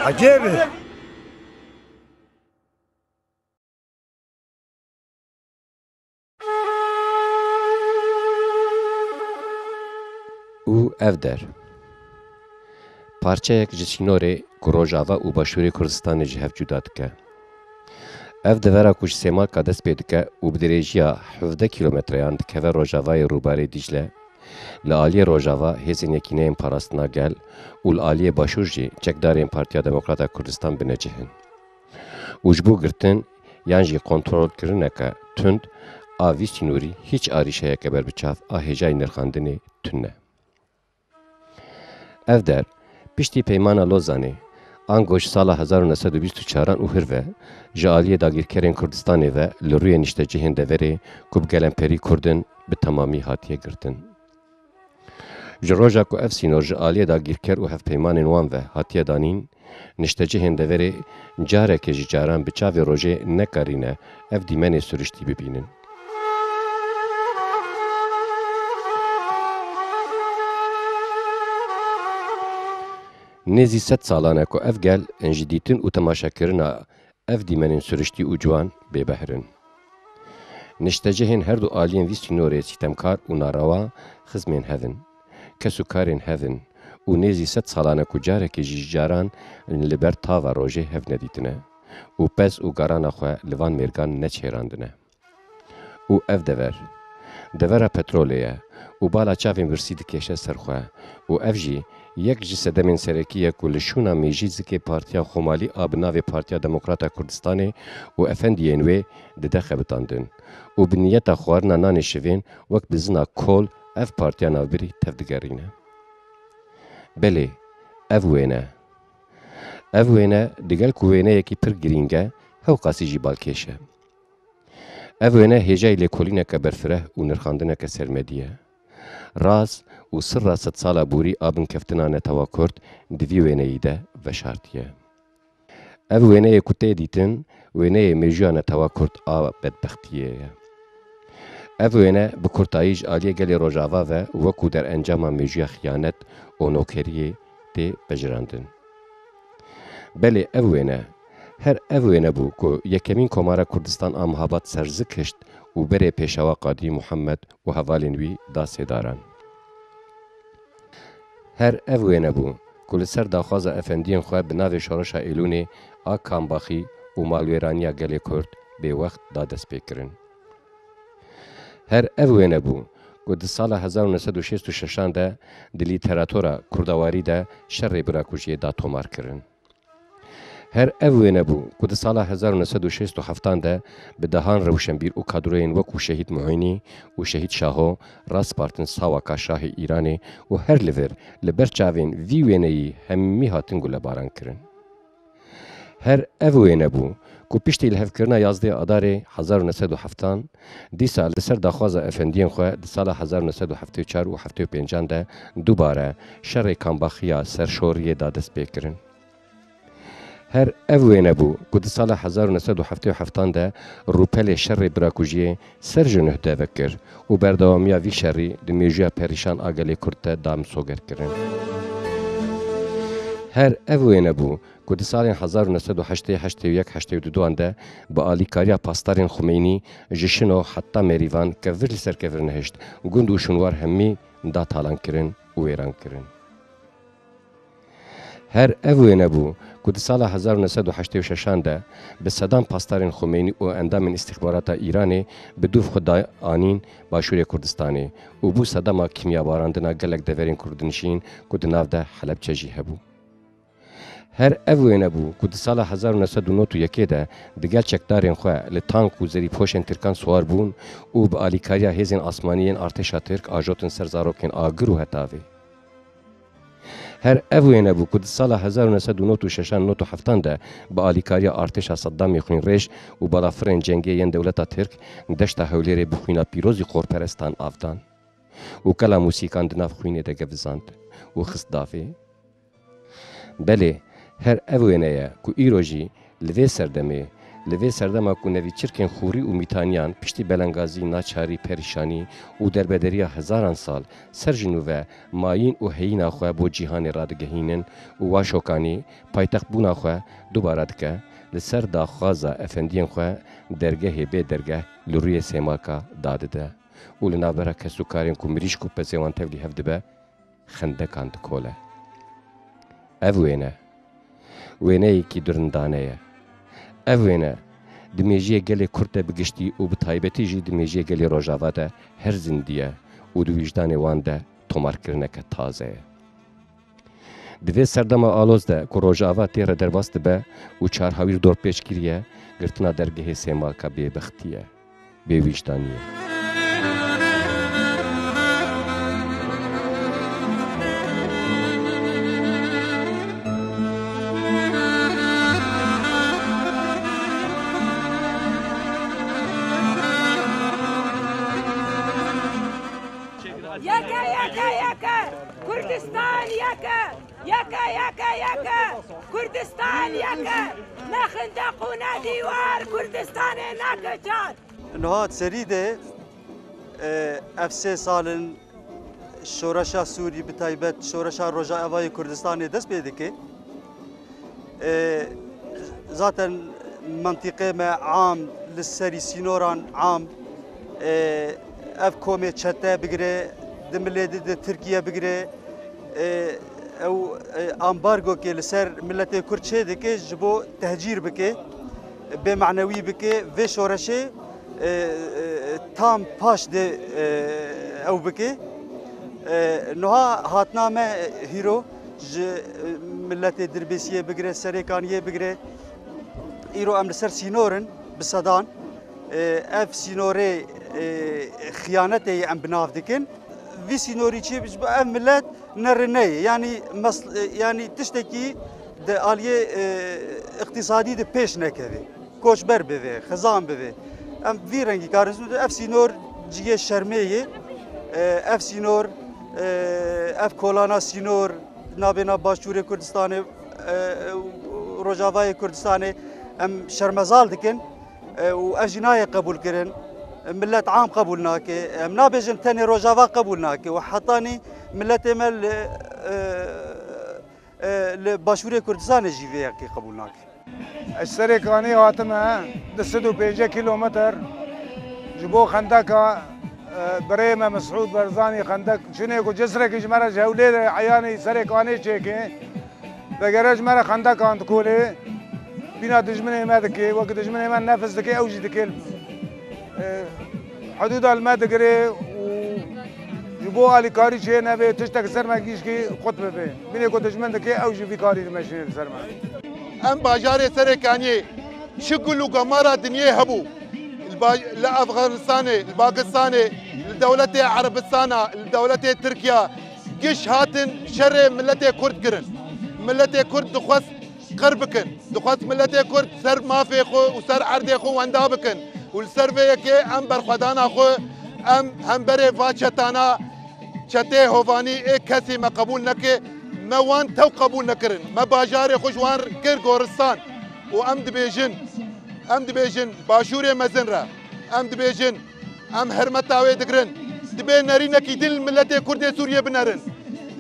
عجيبه او اف در پارچەیەک ji çînorê ku Rojava û Başûrê Kurdistanê ji hev cuda dike. Ev devera ku ji Sêmarka dest pê dike û bi dirêjiya 17 kilometreyan dikeve Rojavayê rûbarê Dîcle, li aliyê Rojava hêzên yekîneyên parastina gel û li aliyê Başûr jî çekdarên Partiya Demokrata Kurdistan binecihin. û ji bo girtin yan jî kontrolkirineke tund a vî sînorî hîç arîşeyeke berbiçav a hêjayê nirxandinê tune ne. Ev der piştî peymana Lozanê angoş sala 1924 û hirve ji aliyê dagîrkerên Kurdistanê ve li rûyê niştecihên deverê ku bi gelemperî Kurdin bi temamî hatiye girtin. Ji roja ku ev sînor ji aliyê dagîrker û hevpeymanên wan ve hatiye danîn, niştecihên deverê carekê ji caran bi çavê rojê nekarîne ev dîmenê sürüştî bibînin. Nêzî sed salan e ku ev gel ji dîtin û temaşakirina ev dîmenên sürüştî û ciwan bêbehrin. Niştecihên her du aliyên vî sînorê sîtemkar û narawa xizmên hevin, kesûkarên hevin û nêzî sed salan e ku carekê jî ji caran li ber tava rojê hev nedîtine û pez û garana xwe li van mêrgan neçêrandine. û ev devera petrolê ye û bala çavên birsî dikêşe ser xwe û ev jî yek ji sedemên serekî ye ku li şûna mêjî zikê Partiya Xomalî a bi navê Partiya Demokrata Kurdistanê û efendiyên wê dide xebitandin û bi niyeta xwarina nanê şivên wek bi zina kol ev partiya navbirî tev digerîne. Belê, ev wê ne. Ev wê ne digel ku wêneyekî pir girîng e, hew qasî jî balkêş e. Ev wêne hêjayê lêkolîneke berfireh û nirxandineke sermedî ye. Raz û sirra sed sala borî a binkeftina Netewa Kurd di vî wêneyî de veşartiye. Ev wêneyê ku tê dîtin, wêneyê mêjuya Netewa Kurd a bedbextiyê ye. Ev wêne bi kurtayî ji aliyê gelê Rojava ve wekû derencama mêjuya xiyanet û nokeriyê tê pejirandin. Belê ev wêne, her ev wêne bû ku yekemîn Komara Kurdistan a mihabat serzik hişt û berê Pêşawa Qadî Muhemed û hevalên wî da sêdaran. Her ev wêne bû ku li ser daxwaza efendiyên xwe bi navê şoreşa Êlûnê a kambaxî û malwêraniya gelê Kurd bêwext da destpêkirin. Her ev wêne bû ku di sala 1966 de di lîteratura kurdawarî de şerê birakujiyê da tomar kirin. Her ev wêne bû ku di sala 1967 de bi dehan rewşenbîr û kadroyên wekû Şehîd Muhînî û Şehîd Şaho raspartin Sawaka Şahê Îranê û her li vir li ber çavên vî wêneyî hemî hatin gulebaran kirin. Her ev wêne bû ku piştî li hevkirina yazdê Adarê 1970 dîsa li ser daxwaza efendiyên xwe di sala 1974 û 75 de dubare şerê kambaxiya serşoriyê da dest pê kirin. Her ev wêne bû ku di sala 1977 de rûpelê şerê birakujiyê ser ji nûh de vekir û berdewamiya vî şerî di mêjuya perîşan a gelê Kurd te da misoger kirin. Her ev wêne bû ku di salên 1981-82 de bi alîkariya pastarên Xumeyni ji şino heta merîvan kevir li ser kevir nehişt, gund û şûnwar hemî da talan kirin û wêran kirin. Her ev wêne bû ku di sala 1986 de bi sedan pastarên Xumeyni û endamên îstixbarata Îranê bi dûv xwe da anîn Başûrê Kurdistanê û bû sedema kimyabarandina gelek deverên Kurdnişîn ku di nav de Helepçe jî hebû. Her ev wêne bû ku di sala 1991 de digel çekdarên xwe li tank û zerîpoşên Tirkan swar bûn û bi alîkariya hêzên asmaniyên artêşa Tirk ajotin ser zarokên agir û hetavê. Her ev wêne bû ku di sala 1996-97 de bi alîkariya artêşa Saddamê xwînrêj û balafirên cengê yên dewleta Tirk deşta Hewlêrê bi xwîna pîrozî xorperestan avdan û kela mûsîkan di nav xwînê de gevizand û xist davê. Belê, her ev wêne ye ku îro jî li vê serdemê لوی سردما کو نوی چرکن خوری و میتانیان پشتی بلنگازی ناچاری پریشانی و دربدریا هزاران سال سرجنو و ماین و هینا خو بو جهان رادگهینن و واشوکانی پایتخت بونا خو دوباره دکه لسر داخوازا افندین خو درگه به درگه لروی سیماکا داده ده و لنابرا کسو کارین کو مریش کو پسیوان تبلی هفده به خندکان دکوله او وینه ای کی درندانه او وینه دمیجی گلی کرده بگشتی و بتایبتی جی دمیجی گلی روژاوا ده هر زندیه و دو وجدان وان ده تومار کرنه که تازه دوی سردما آلوز ده که روژاوا تیره درواست به و چارهاویر دور پیش کریه گرتنا درگه سیما که بی بختیه بی وجدانیه كردستان يكا يكا يكا يكا كردستان يكا نخندقونا ديوار كردستان ناكجان نهاد سريده افسي سالن شورشا سوري بتايبت شورشا رجاء اوای كردستان دست بيدكي ذاتا منطقه ما عام للسري سينوران عام اف كومي تشتا بگره دملي تركيا بگره او امبارگو که لسر ملت کرد چه دکه جبو تهجیر بکه به معنوی بکه و شورشه تام پاش ده او بکه نها هاتنامه هیرو ملت دربیسیه بگره سرکانیه بگره ایرو ام لسر سینورن بصدان اف سینوره خیانته ام بناف دکن وی سینوری چی بج ام ملت نرنه yani tişteki de aliye iktisadi de peş nekedi. Koçber beve, xizan beve. Em vi rengi karızı da efsinor ciye şermeyi, efsinor ef kolana sinor nabena başure Kurdistan'ı Rojava'yı Kurdistan'ı em şermezal dikin و اجناي قبول كرن ملت عام قبول ناكي منابجن تاني روجافا قبول ناكي وحطاني ملت مل لباشوري كردستان جيفي قبول ناكي السريكاني واتما دسدو 5 كيلومتر جبو خندقة بريمة مسعود برزاني خندق شنو جسرك جمرة جولة عياني سريكاني شيكي بقرج مرة خندق عند كولي بنا دجمني ما ذكي وقت دجمني ما نفس ذكي أوجي ذكي حدود الماء ذكري وجبوا على كاري شيء نبي تشتك سر ما كيش كي قطب به بنا كنت دجمن ذكي أوجي في كاري ماشين سر ما أم باجاري سركاني شغلوا قمرة دنيا هبو لأفغانستان الباكستان الدولة عربستان الدولة تركيا قش هاتن شر ملة كرد كرن ملة كرد دخوس قربكن دخوس ملة كرد سر ما في خو وسر عرض خو واندابكن والسر فيك ام برخدانا خو ام همبري فاتشتانا چته هواني اي كسي ما قبول نكي ما وان تو قبول نكرن ما باجاري خوشوان كر غورستان وام دبيجن باشوري مزنرا ام دبيجن ام هرمتاوي دقرن دبي نارينا كي دل ملة كرد سوريا بنارن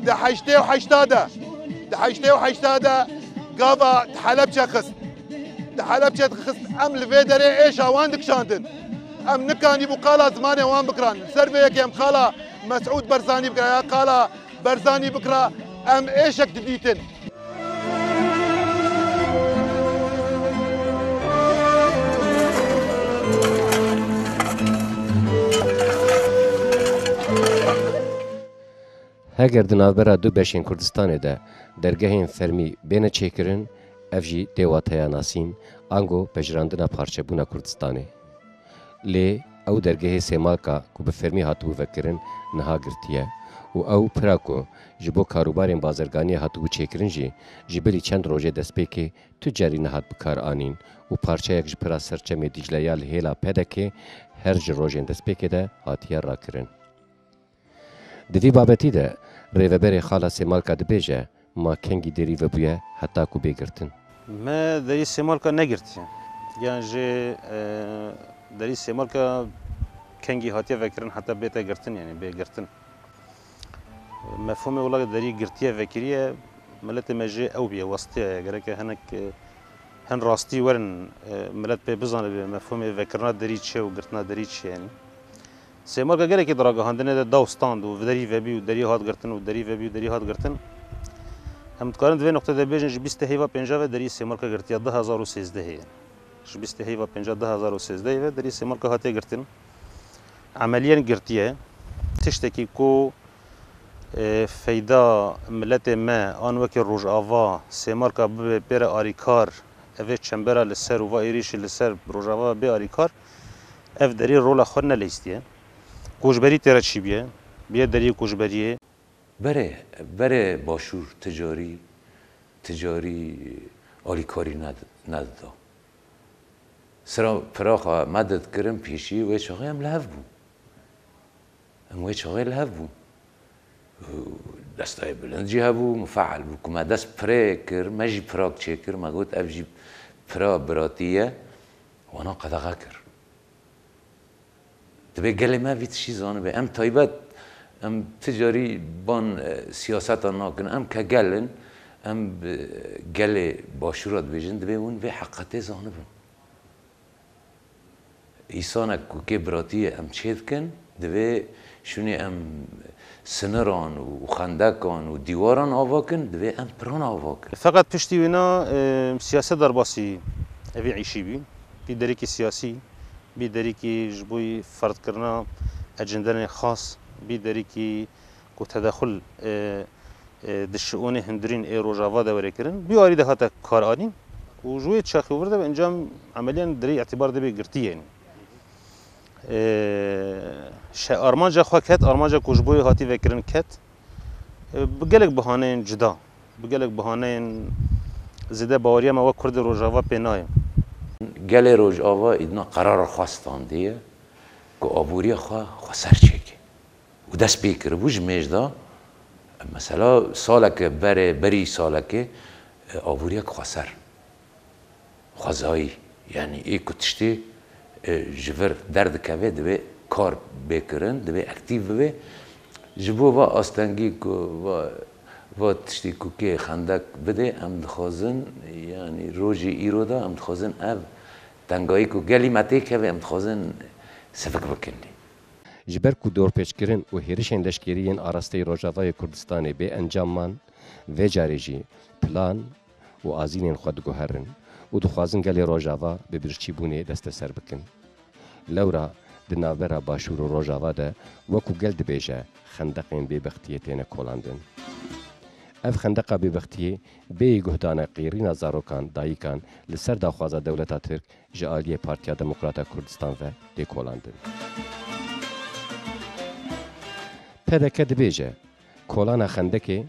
ده حشته وحشتادا قابا تحلب شخص ام الفيدري ايش اوان دكشاندن ام نكاني بقالا زماني وان بكران سرفيك ام قالا مسعود برزاني بكرا يا قالا برزاني بكرا ام ايشك دديتن هەگەر دناوبەرە دوو بەشین کوردستانê de dergehên fermî bêne çêkirin ev jî têwateya nasîn ango pejirandina parçebûna Kurdistanê lê ew dergehê Sêmalka ku bi fermî hatibû vekirin niha girtiye û ew pira ku ji bo karûbarên bazirganiyê hatibû çêkirin jî ji bilî çend rojê destpêkê tu carî nehat bikar anîn û parçeyek ji pira serçemê Dîcleya li hêla pedekê her ji rojên destpêkê de hatiye rakirin. Di vî babetî de rêveberê xala Sêmalka dibêje ma kengî derî vebûye heta ku bêgirtin. Me derî Sêmalka negirtiye. يعني جي داري سيماركا كنجي هاتيا فكرن حتى بيتا قرتن يعني بقرتن مفهومي والله داري قرتيا فكرية ملت مجي أو بيا وسطية جرك هناك هن راستي ورن ملت ببزان مفهومي فكرنا داري شيء وقرتنا داري شيء يعني سيماركا جرك دراجة هندنا داو ستاند وداري فبي وداري هات قرتن وداري فبي وداري هات قرتن هم تقارن دوی نقطه دبیجن جبیسته هیوا پنجاه داری سیمارکا گرتیا 2013 هی جبیسته هیوا پنجاه 2013 هی داری سیمارکا هاتی گرتن عملیاً گرتیه تشتکی کو فایده ملت ما آن وقت روز آوا سیمارکا بر آریکار اوه چنبرا لسر و ایریش لسر روز آوا به آریکار اف داری رول خود نلیستیه کوچبری ترا چی بیه بیه داری کوچبریه بره باشور تجاری آلیکاری ندادا سرا فراخا مدد کرم پیشی و چاقی هم لحف بو و چاقی لحف بو دستای بلندجی هبو مفعل بو که ما دست پره کر ما جی پراک چه کر ما گوت اف جی پرا براتیه وانا قدقه کر دبی گلی ما ویت شیزانه به ام تایبت ام تجاری بان سیاست ناکن ام که گلن ام گل باشورات بیجن دبی اون به حقیقت زانه بون ایسانک که براتی ام چید کن دبی شونی ام سنران و خندکان و دیواران آوا کن دبی ام پران آوا کن فقط پشتی وینا سیاست در باسی اوی عیشی بی دری که سیاسی بی دری که جبوی فرد کرنا اجندن خاص بیداری که تدخل دشون هندرین روجاوا دوره کردن بیاری ده هات کار آنیم و جوی چاخی ورده و انجام عملیاً دری اعتبار ده بگرتی یعنی آرمانجا خواه کت آرمانجا کجبوی هاتی وکرن کت بگلک بهانه جدا بگلک بهانه زده باوریا ما و کرد روجاوا پنایم گل روجاوا ایدنا قرار خواستان دیه که آبوری خواه سرچه و دست بیکر بوج میجدا مثلا سالک بری سالک آبوریک خسر خزایی یعنی ای کتشتی جبر درد کوه دبی کار بکرن دبی اکتیو ببی جبو و آستنگی کو و تشتی کو که خندک بده ام دخوازن یعنی روزی ایرودا ام دخوازن اب تنگایی کو گلی متی که ام دخوازن سفک بکنی جبر کو دور پیشکرین و هریشن لشکریین آراسته روجاوای کردستان به انجاممان و جاریجی پلان و آزینین خود گوهرن و دخوازن گلی روجاوا به برچی بونه دست سر بکن لورا دنابرا باشور و روجاوا ده وکو گل دبیجه خندقین بی بختیتین کولاندن اف خندقا بی بختیه بی گهدان قیرین زاروکان دایکان لسر داخوازا دولتا ترک جالیه پارتیا دموکراتا کردستان و دی کولاندن پدکه دبیجه کولان خندکه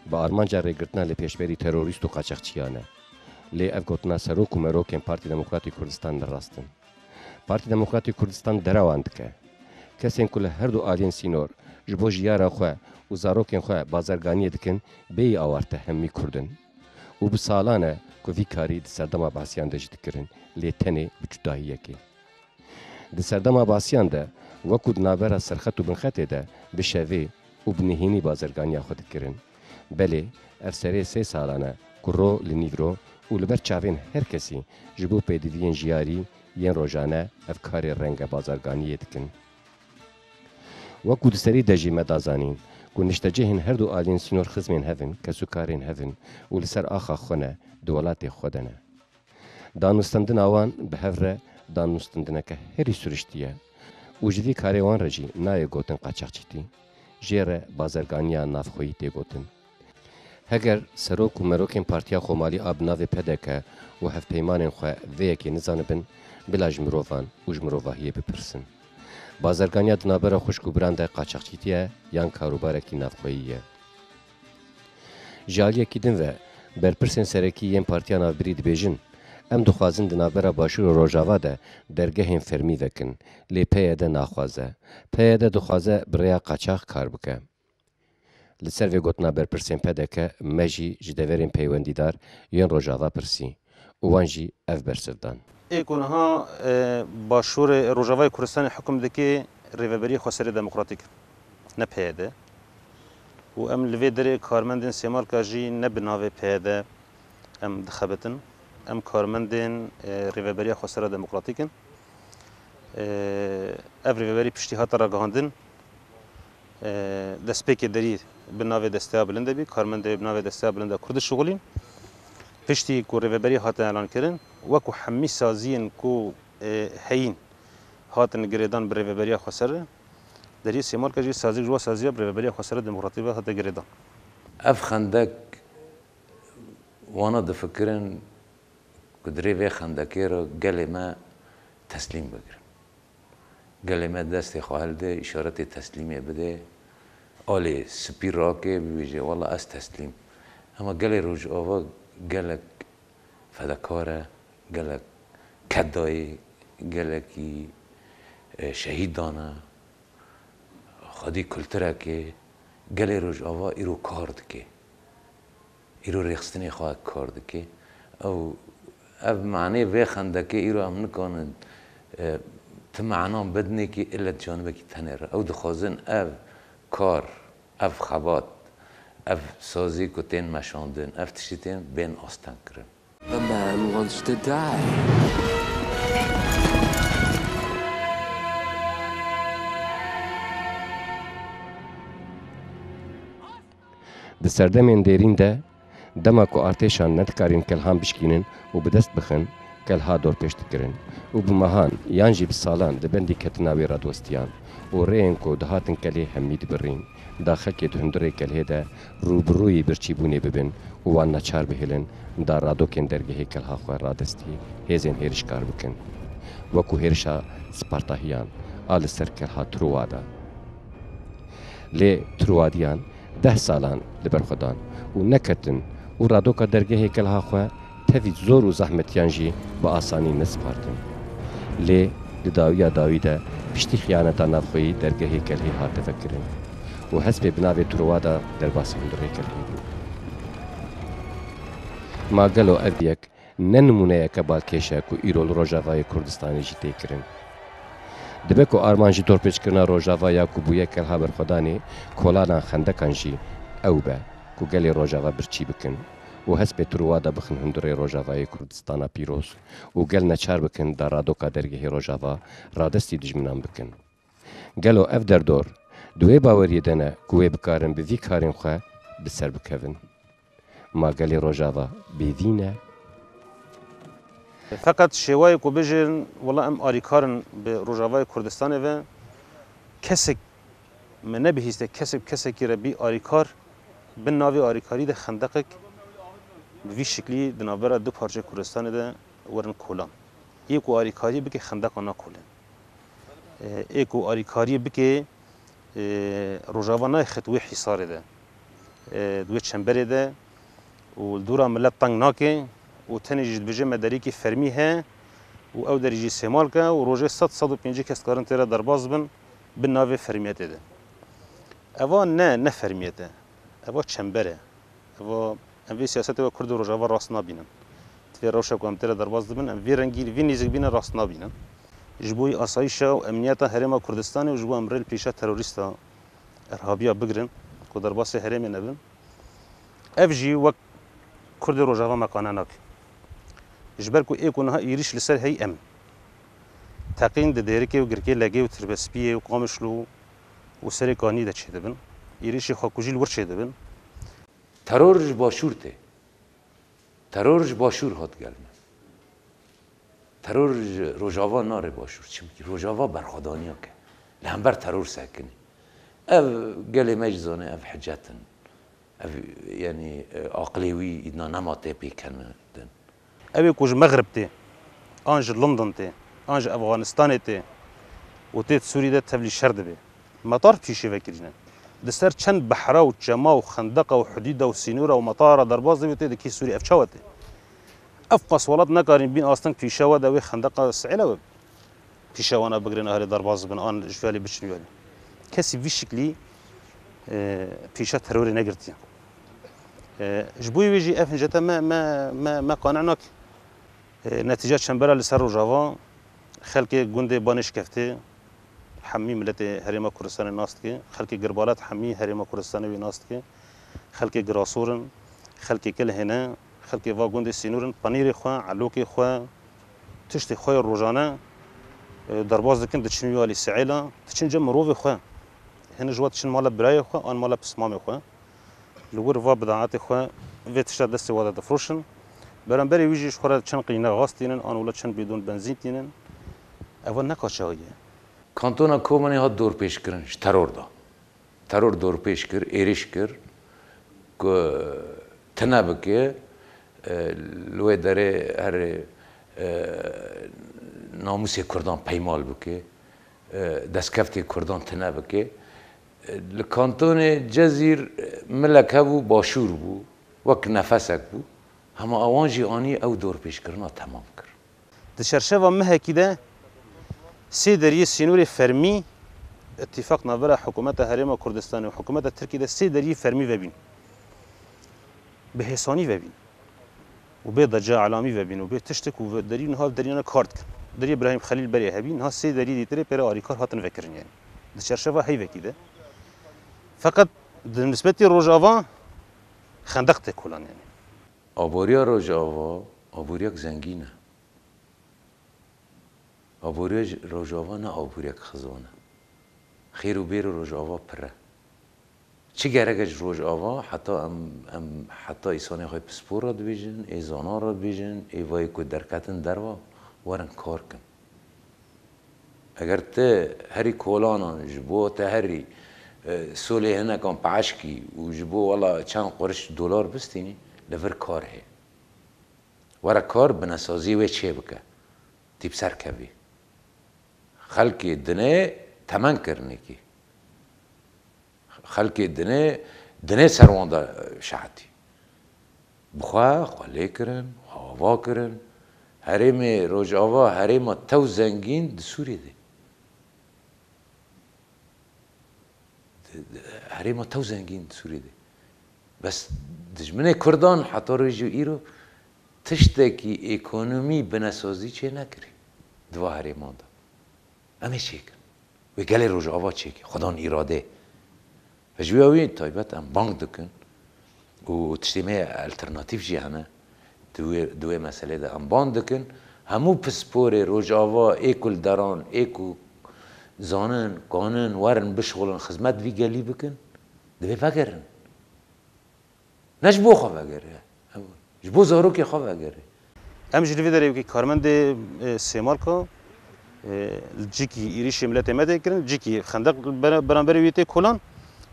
با آرمانجا ریگرتنا لپیشبری تروریست و قاچاقچیانه لی اف گوتنا سروک و مروکن پارتی دموکراتی کردستان راستن پارتی دموکراتی کردستان دراواند که کسین کل هر دو آلین سینور جبو جیارا خواه و زاروکن خواه بازرگانی دکن بی آوارته همی کردن و بسالانه که وی کاری دی سردم عباسیان دجد کرن لی تنه بجداهیه که دی سردم عباسیان ده وکو دنابرا سرخط و بنخطه ده بشوه و بنهینی بازرگانی خود کرن بله افسره 3 سالانه کرو لنیورو و لبر چاوین هر کسی جبو پیدوین جیاری ین روزانه افکار رنگ بازرگانی دکن وکو دسری دجی مدازانین که نشتجهن هر دو آلین سینور خزمین هفن کسوکارین هفن و لسر آخا خونه دولات خودنه دانوستندن آوان به هفره دانوستندنه که هری سرشتیه و جوی کاری وان رجی نای گوتن قاچاقچیتی جیر بازرگانیا نافخویی تی گوتن هگر سروک و مروکین پارتیا خومالی آب ناوی پدکه و هف پیمانین خواه ویکی نزانبن بلا جمروفان و جمروواهیه بپرسن بازرگانیا دنابرا خوشک و برانده قاچاقچیتیه یان کاروبارکی نافخوییه جالیه کی دن و برپرسین سرکی ین پارتیا نافبری دبیجن ام دخوازن دنابرا باشور و روجاوا ده درگهین فرمی وکن لی پیده ناخوازه پیده دخوازه بریا قاچاق کار بکه لسر وی گوتنا برپرسین پده که مجی جدورین پیوندیدار ین روجاوا پرسی وانجی اف برسفدان ایکنها باشور روجاوای کردستان حکم دکی ریوبری خسر دموکراتیک نپیده و ام لوی دری کارمندین سیمال کاجی نبناوی پیده ام دخبتن ام کارمندین ریوبری خسر دموکراتیکن اف ریوبری پشتیهات را گهاندن دست پیک دری بناوی دسته بلنده بی کارمند بناوی دسته بلنده کرد شغلین پشتی کو ریوبری هات اعلان کردن وکو حمی سازین کو هین هاتن گریدان بر ریوبری خسر دری سیمال کاجی سازی جوا سازی بر ریوبری خسر دموکراتیک هات گریدان اف خندق وانا دفكرن قدري في خندقيرو قال ما تسليم بقر قال ما دستي خال ده إشارة تسليمي بده أولي سبير راكي بيجي والله أس تسليم أما قال رجعوا قالك فدكارة قالك كداي قالك شهيد دانا خدي كلترا كي قال رجعوا إيرو كارد كي ایرو ریخستنی خواهد کرد که او معنی وی خنده که ایرو هم نکنند تمعنام بدنی که الا جانبه که تنر او دخوازن او کار او خبات او سازی که تین مشاندن او تشتی تین بین آستان کرن. The man wants to die. Di serdemên derîn de dema ku artêşan nedikarin kelhan bişkînin û bi dest bixin kelha dorpêş dikirin û bi mehan yan jî bi salan di bendî ketina wê radwestiyan û rêyên ku dihatin kelê hemî dibirîn da xelkê di hundirê kelhê de rûbirûyî birçîbûnê bibin û wan neçar bihêlin da radokên dergehê kelha xwe radestî hêzên hêrişkar bikin wekû hêrişa Spartahiyan a li ser kelha Truwa da. Lê Truwadiyan 10 salan li ber xwe dan û neketin û radoka dergehê kelha xwe tevî zor û zehmetiyan jî bi asanî nespartin. Lê li dawiya dawî de piştî xiyaneta navxweyî dergehê kelhê hate vekirin û hespê bi navê Truwa da derbasî hundirê kelhê bû. Ma gelo ev yek ne nimûneyeke balkêş e ku îro li Rojavayê Kurdistanê jî tê kirin. Dibe ku arman jî torpêçkirina Rojavaya ku bûye kelha berxwedanê kolanan xendekan jî ew be ku gelê Rojava birçî bikin û hespê Truwa da bixin hundirê Rojavayê Kurdistana pîroz û gel neçar bikin da radoka dergehê Rojava radestî dijminan bikin. Gelo ev derdor di wê baweriyê de ne ku wê bikarin bi vî karên xwe bi ser bikevin. Ma gelê Rojava bêvî ne? فقط شوای کو بجن والله ام آریکارن به روجاوای کردستان و کسک من نبهیسته کسکی را بی آریکار بن ناوی آریکاری ده خندقک به شکلی دنابرا دو پارچه کردستان ده ورن کولان یکو آریکاری بکی خندقانا کولن یکو آریکاری بکی روجاوانا خطوی حصار ده دوی چنبره ده و دورا ملت تنگ ناکه و تنجید بجه مداری که فرمی ها و او دریجی سیمال که و روژه 100-150 کس کارن تیره در باز بن ناوی فرمیته ده. اوا نه فرمیته. اوا چنبره. اوا اموی سیاست و کرد و روژه راست نبینن. تیره روشه که هم تیره در باز بن اموی رنگی وی نیزک بینن راست نبینن. جبوی آسایش و امنیت حرم کردستان و جبو امرل پیشه تروریست ارهابیا بگرن که در باز حرم نبین. افجی و کرد روژه مکانه نک. جبر کو ایکونها ایریش لسر هی ام تقین ده دیرکی و گرکی لگی و تربسپیه و قامشلو و سر کانی ده چه دبن ایریش خاکوجیل ور چه دبن ترورج باشورته ترورج باشور هات گلمه ترورج روجاوا ناره باشور چی میگی روجاوا برخدانیا که لهمبر ترور ساکنی اف گلی مجزانه اف حجتن اف یعنی عقلیوی اینا نماته پیکنه دن اوی کج مغرب تی آنج لندن تی آنج افغانستان تی و تیت سوری ده تبلی شرد به مطار پیشی وکرینه دستر چند بحرا و جما و خندقه و حدیده و سینوره و مطار درباز ده تی کی سوری افچاوته اف قصوالات نکارین بین آستان پیشوا ده و خندقه سعیله و پیشوانا بگرین اهل درباز بن آن جوالی بچنیالی کسی وی شکلی پیشه تروری نگرتیم جبوی ویجی اف هنجتا ما قانع ناك نتیجه چنبرا لسر روجاوا خلق گنده بانش کفته حمی ملت هرما کردستان ناست که خلق گربالات حمی هرما کردستان وی ناست که خلق گراسورن خلق کل هنه خلق وا گنده سینورن پنیر خوا علوک خوا تشت خوا روزانه درباز دکن دچنی والی سعیلا تچن جم مروف خوا هن جوات تچن مال برای خوا آن مال پسمام خوا لور وا بدعات خوا و تشت دست وادا دفروشن برانبری ویجیش خورد چند قینا غاستینن آن ولا چند بدون بنزین تینن اول نکاشاییه کانتونا کومانی ها دور پیش کردن ترور دور پیش کرد ایریش کرد که تناب که لوی داره هر ناموسی کردان پیمال بکه دستکفتی کردان تناب که لکانتون جزیر ملک هبو باشور بو وک نفسک بو همه آوانجی آنی او دور پیش کردن تمام کرد دشرشه و مهکیده سه دریه سینور فرمی اتفاق نظر حکومت هرم کردستان و حکومت ترکیه سه دریه فرمی وبین به حسانی وبین و به ضجع علامی وبین و به تشتک و دری نها دریانه کارت دری ابراهیم خلیل بری هبین ها سه دری دیتره پر آریکار هاتن فکرن یعنی دشرشه و هی وکیده فقط بالنسبه روجاوا خندق تکولان یعنی آبوریا روجاوا آبوریاک زنگینه آبوریا روجاوا نه آبوریاک خزانه خیر و بیر روجاوا پره چی گرگش روجاوا حتی ایسانی های پسپور را بیجن ایزانا را بیجن ایوایی که درکتن دروا ورن کار کن اگر ته هری کولانان جبو ته هری سولی هنکان پعشکی و جبو والا چند قرش دلار بستینی لور کار هی ورا کار بناسازی و چه بکه تیب سر کبی خلقی دنه تمن کرنه کی خلقی دنه سروانده شعتی بخواه لیکرن هوا کرن حریم روجاوا حریم تو زنگین دسوری ده حریم تو زنگین دسوری ده بس دجمنه کردان حتی رویجو ایرو تشتکی اکونومی بناسازی چه نکری دوا حریمان دا همه چه کن و گلی روجاوا چه کن خدان ایراده فجویاوی تایبت هم بانک دکن و تشتیمه الترناتیف جی همه دوی مسئله ده هم بانک دکن همو پسپور روجاوا ایکل دران ایکو زانن قانن ورن بشغلن خدمت وی گلی بکن دوی فکرن نجبو خواه فکره جبو زارو که خواه فکره ام جلوی داره که کارمند سیمال که جیکی ایریش ملت مده کردن جیکی خندق برانبری ویته کلان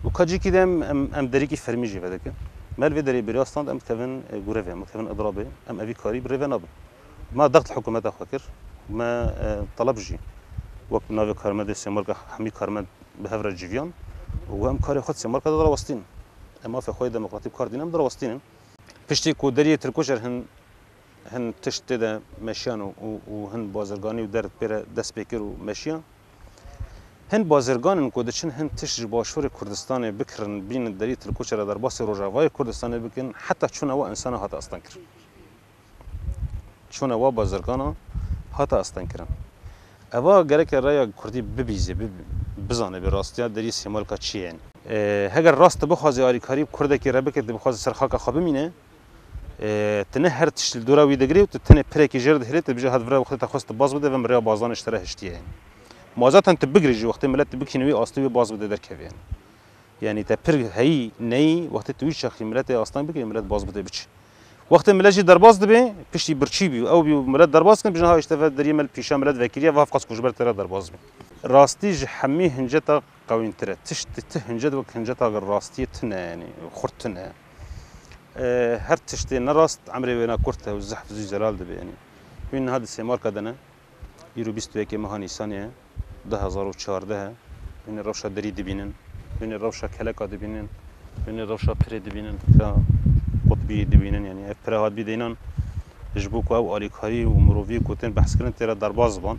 و که جیکی دم ام داری که فرمی جی بده کن مال وی داری بریاستان ام کفن گروه ام کفن اضرابه ام اوی کاری بریو ناب ما ضغط حکومت خاطر ما طلب جی وقت ناوی کارمند سیمال که همی کارمند به هفر جیویان و ام کاری خود سیمال که داره وستین اما في خوي ديمقراطي كاردين ام دروستين پشتی کو دری ترکوشر هن تشت ده مشیان و هن بازرگانی و درد پر دست بکر و مشیان هن بازرگانن کو دچن هن تش باشور کردستان بکرن بین دری ترکوشر در باس روجاوای کردستان بکن حتی چون او انسان هات استان کر چون او بازرگانا هات استان کرن اوا گرک رای کردی ببیزه بزانه به راستیا دری سیمال کا چی یعنی هگر راست بخوازی آریکاری کرده که ربکت بخواز سرخاک خواب مینه تنه هر تشتل دورا ویدگری و تنه پرکی جرد هلیت بجه هد ورا وقت تخواست باز بده و مریا بازان اشتره هشتیه موازات انت بگری جو وقت ملت بکنوی آستوی باز بده در کوین یعنی تا پر هی نی وقت توی شخصی ملت آستان بگیری ملت باز بده بچ وقت ملت در باز دبی پشتی برچی بی او بی ملت در باز کن بجه ها اشتفاد دری مل پیشا ملت وکیلیه و افقاس کجبر تر در باز بی راستی جحمی هنجتا قوین تره تشت هنجد و هنجتا راستی تنه یعنی خورتنه هر تشتی نراست عمري وينا كرته والزحف زي جلال دبي يعني وين هذا السيمار كدنا يرو بيستو يكي مهاني ثانية 2014 وين الروشة دري دبينن وين الروشة كلاكا دبينن وين الروشة بري دبينن قطبي دبينن يعني برهاد بيدينن جبوكو او آليكاري ومروفي كوتين بحث كرن تيرا درباز بان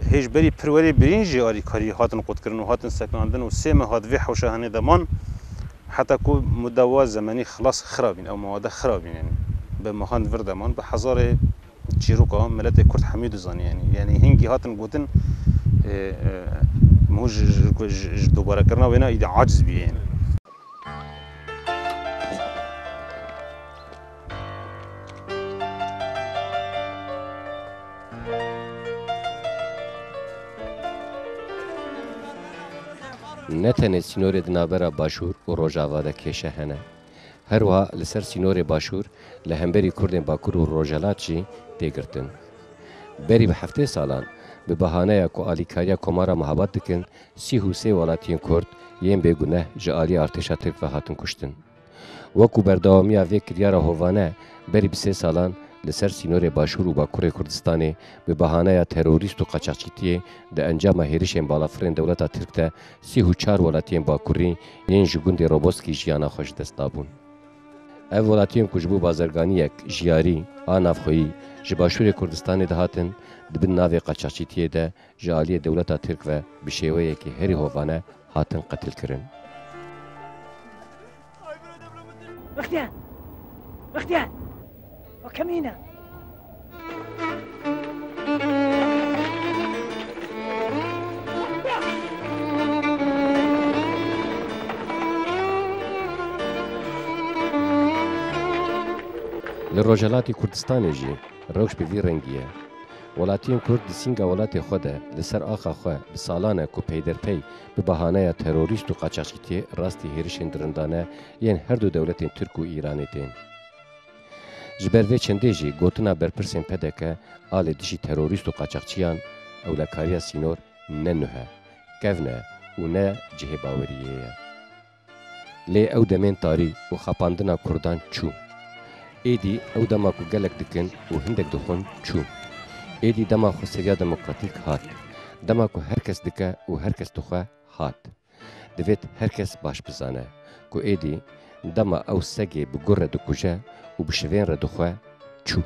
هيج بري پروري برينجي آليكاري هاتن قط كرن و هاتن سكاندن و سيمه هاد في حوشة هني دمان حتى كو مدوى زمني خلاص خرابين او مواد خرابين يعني بمهان فردمان بحزار چیروکا ملت کرد حمید زانی یعنی هنگی هاتن گوتن موج دوباره کردن و اینا ایده عاجز بیه یعنی نتنه سینور دنابرا باشور و روجاوا ده کشه هنه. هر وها لسر سینور باشور لهمبری کردن باکور و روجالات جی دیگرتن. بری به هفته سالان به بهانه کو آلیکاریا کمارا محبت دکن 33 ولاتین کرد یم بگونه جالی ارتشا ترک و هاتن کشتن. وکو برداومیا وی کریارا هوانه بری به 3 سالان لسر سینور باشور و باکور کردستانی به بهانه تروریست و قاچاقچیتی ده انجام هریشن بالافرین دولت ترک ده 34 ولاتین باکوری ین جگوند روبوسکی جیانا خوش دستابون. اف ولاتین کجبو بازرگانیک جیاری آنافخویی جباشور کردستانی ده هاتن دبن ناوی قاچاقچیتی ده جالی دولت ترک و بشیوه که هری هوانه هاتن قتل کرن. بختیان وكمينة للرجالات كردستان جي روش بفي رنگيه ولاتين كرد سينغا ولاتي خوده لسر آخا خواه بسالانه كو پيدر پي ببهانه تروريست و قاچاقچيتي راستي هيرشن درندانه ين هر دو دولتين ترك و ايراني دين. جبر وی چنده جی گوتنا برپرسین پدکه آل دیشی تروریست و قاچاقچیان اولکاریا سینور نه نوه کفنه و نه جهه باوریه لی او دمین تاری و خپاندنا کردان چو ایدی او دما کو گلک دکن و هندک دخون چو ایدی دما خو سریا دموکراتیک هات دما کو هر کس دکه و هر کس دخواه هات دوید هر کس باش بزانه کو ایدی دما او سگی بگره دکوژه و بشوین را دخواه چو